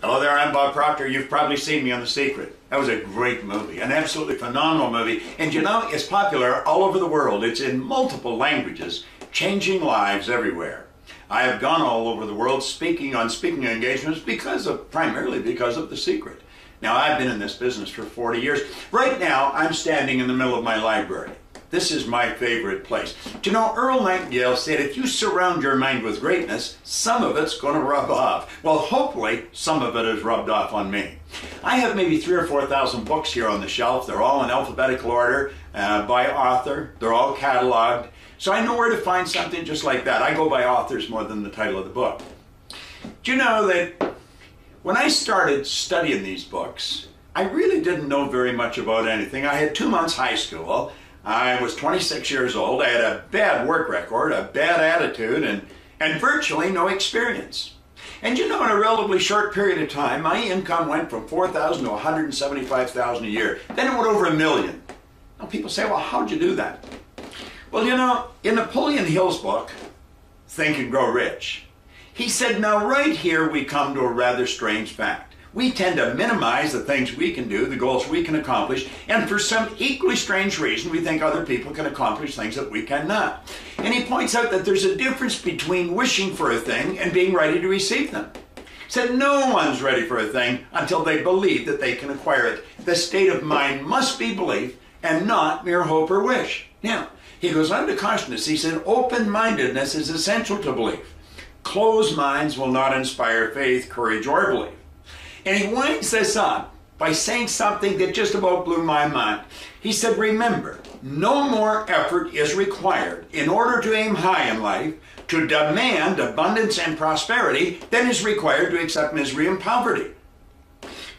Hello there, I'm Bob Proctor. You've probably seen me on The Secret. That was a great movie, an absolutely phenomenal movie. And you know, it's popular all over the world. It's in multiple languages, changing lives everywhere. I have gone all over the world speaking on speaking engagements primarily because of The Secret. Now, I've been in this business for 40 years. Right now, I'm standing in the middle of my library. This is my favorite place. Do you know, Earl Nightingale said, if you surround your mind with greatness, some of it's going to rub off. Well, hopefully, some of it has rubbed off on me. I have maybe 3,000 or 4,000 books here on the shelf. They're all in alphabetical order, by author. They're all cataloged. So I know where to find something just like that. I go by authors more than the title of the book. Do you know that when I started studying these books, I really didn't know very much about anything. I had 2 months high school. I was 26 years old. I had a bad work record, a bad attitude, and virtually no experience. And you know, in a relatively short period of time, my income went from $4,000 to $175,000 a year. Then it went over $1 million. Now people say, well, how'd you do that? Well, you know, in Napoleon Hill's book, Think and Grow Rich, he said, now right here we come to a rather strange fact. We tend to minimize the things we can do, the goals we can accomplish, and for some equally strange reason, we think other people can accomplish things that we cannot. And he points out that there's a difference between wishing for a thing and being ready to receive them. He said no one's ready for a thing until they believe that they can acquire it. The state of mind must be belief and not mere hope or wish. Now, he goes on to caution us. He said, open-mindedness is essential to belief. Closed minds will not inspire faith, courage, or belief. And he winds this up by saying something that just about blew my mind. He said, remember, no more effort is required in order to aim high in life, to demand abundance and prosperity, than is required to accept misery and poverty.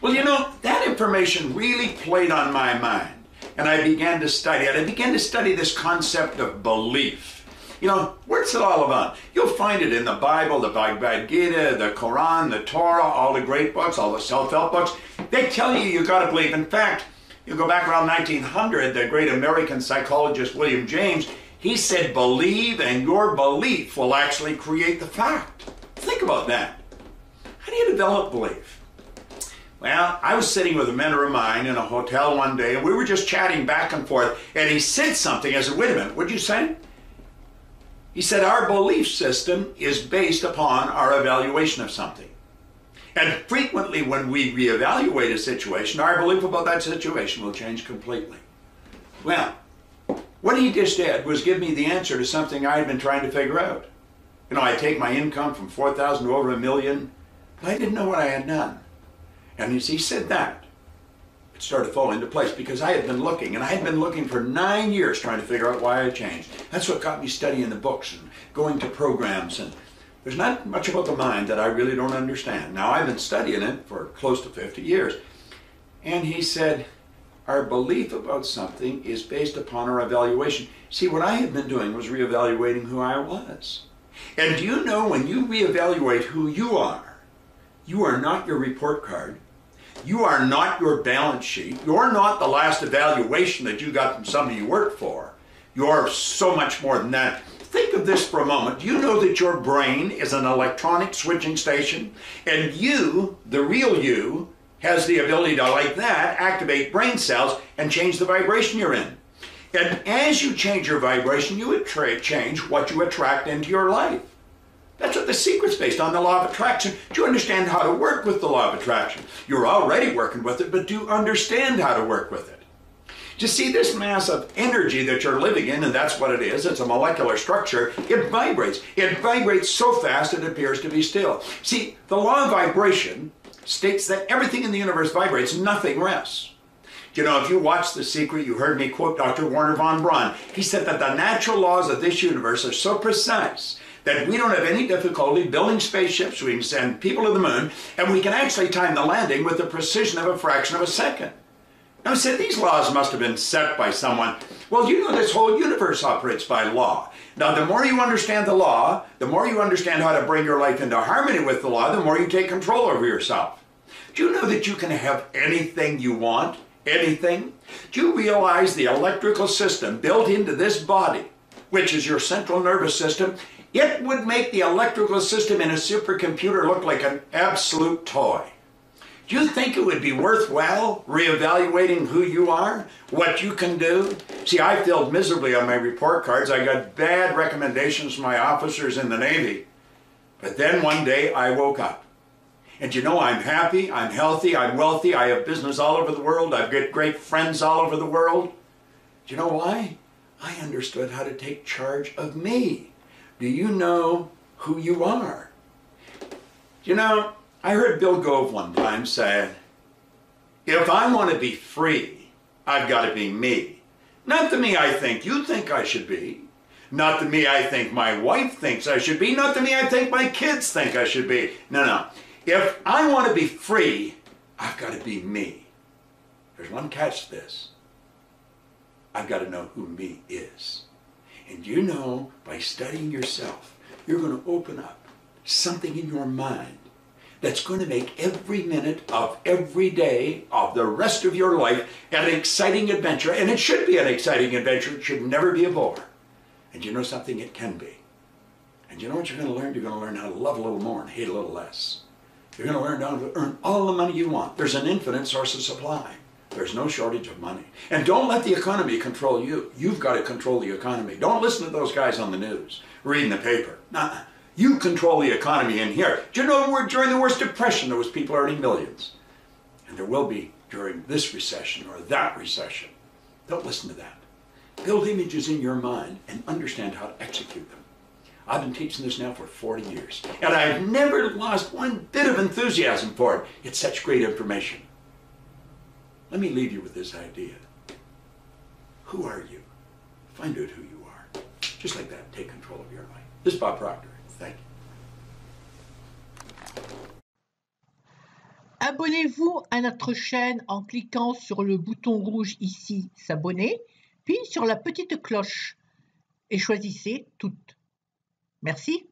Well, you know, that information really played on my mind. And I began to study it. I began to study this concept of belief. You know, what's it all about? You'll find it in the Bible, the Bhagavad Gita, the Quran, the Torah, all the great books, all the self-help books. They tell you got to believe. In fact, you go back around 1900, the great American psychologist William James, he said, believe and your belief will actually create the fact. Think about that. How do you develop belief? Well, I was sitting with a mentor of mine in a hotel one day, and we were just chatting back and forth, and he said something. I said, wait a minute, what'd you say? He said, our belief system is based upon our evaluation of something. And frequently when we reevaluate a situation, our belief about that situation will change completely. Well, what he just did was give me the answer to something I had been trying to figure out. You know, I take my income from $4,000 to over $1 million, but I didn't know what I had done. And as he said that, it started to fall into place because I had been looking, and I had been looking for 9 years trying to figure out why I changed. That's what got me studying the books and going to programs. And there's not much about the mind that I really don't understand. Now, I've been studying it for close to 50 years. And he said, our belief about something is based upon our evaluation. See, what I had been doing was reevaluating who I was. And do you know, when you reevaluate who you are not your report card. You are not your balance sheet. You're not the last evaluation that you got from somebody you work for. You're so much more than that. Think of this for a moment. Do you know that your brain is an electronic switching station? And you, the real you, has the ability to, like that, activate brain cells and change the vibration you're in. And as you change your vibration, you would change what you attract into your life. That's what The Secret's based on, the law of attraction. Do you understand how to work with the law of attraction? You're already working with it, but do you understand how to work with it? Do you see this mass of energy that you're living in, and that's what it is, it's a molecular structure, it vibrates. It vibrates so fast it appears to be still. See, the law of vibration states that everything in the universe vibrates, nothing rests. You know, if you watch The Secret, you heard me quote Dr. Wernher von Braun. He said that the natural laws of this universe are so precise that we don't have any difficulty building spaceships, we can send people to the moon, and we can actually time the landing with the precision of a fraction of a second. Now, I said, these laws must have been set by someone. Well, you know, this whole universe operates by law. Now, the more you understand the law, the more you understand how to bring your life into harmony with the law, the more you take control over yourself. Do you know that you can have anything you want? Anything? Do you realize the electrical system built into this body, which is your central nervous system, it would make the electrical system in a supercomputer look like an absolute toy. Do you think it would be worthwhile reevaluating who you are, what you can do? See, I failed miserably on my report cards. I got bad recommendations from my officers in the Navy. But then one day I woke up. And you know, I'm happy, I'm healthy, I'm wealthy, I have business all over the world, I've got great friends all over the world. Do you know why? I understood how to take charge of me. Do you know who you are? You know, I heard Bill Gove one time say, if I want to be free, I've got to be me. Not the me I think you think I should be. Not the me I think my wife thinks I should be. Not the me I think my kids think I should be. No. If I want to be free, I've got to be me. There's one catch to this. I've got to know who me is. And you know, by studying yourself, you're going to open up something in your mind that's going to make every minute of every day of the rest of your life an exciting adventure. And it should be an exciting adventure. It should never be a bore. And you know something? It can be. And you know what you're going to learn? You're going to learn how to love a little more and hate a little less. You're going to learn how to earn all the money you want. There's an infinite source of supply. There's no shortage of money. And don't let the economy control you. You've got to control the economy. Don't listen to those guys on the news, reading the paper. Nah. You control the economy in here. Do you know during the worst depression there was people earning millions? And there will be during this recession or that recession. Don't listen to that. Build images in your mind and understand how to execute them. I've been teaching this now for 40 years. And I've never lost one bit of enthusiasm for it. It's such great information. Let me leave you with this idea. Who are you? Find out who you are. Just like that, take control of your life. This is Bob Proctor. Thank you. Abonnez-vous à notre chaîne en cliquant sur le bouton rouge ici, s'abonner, puis sur la petite cloche et choisissez toutes. Merci.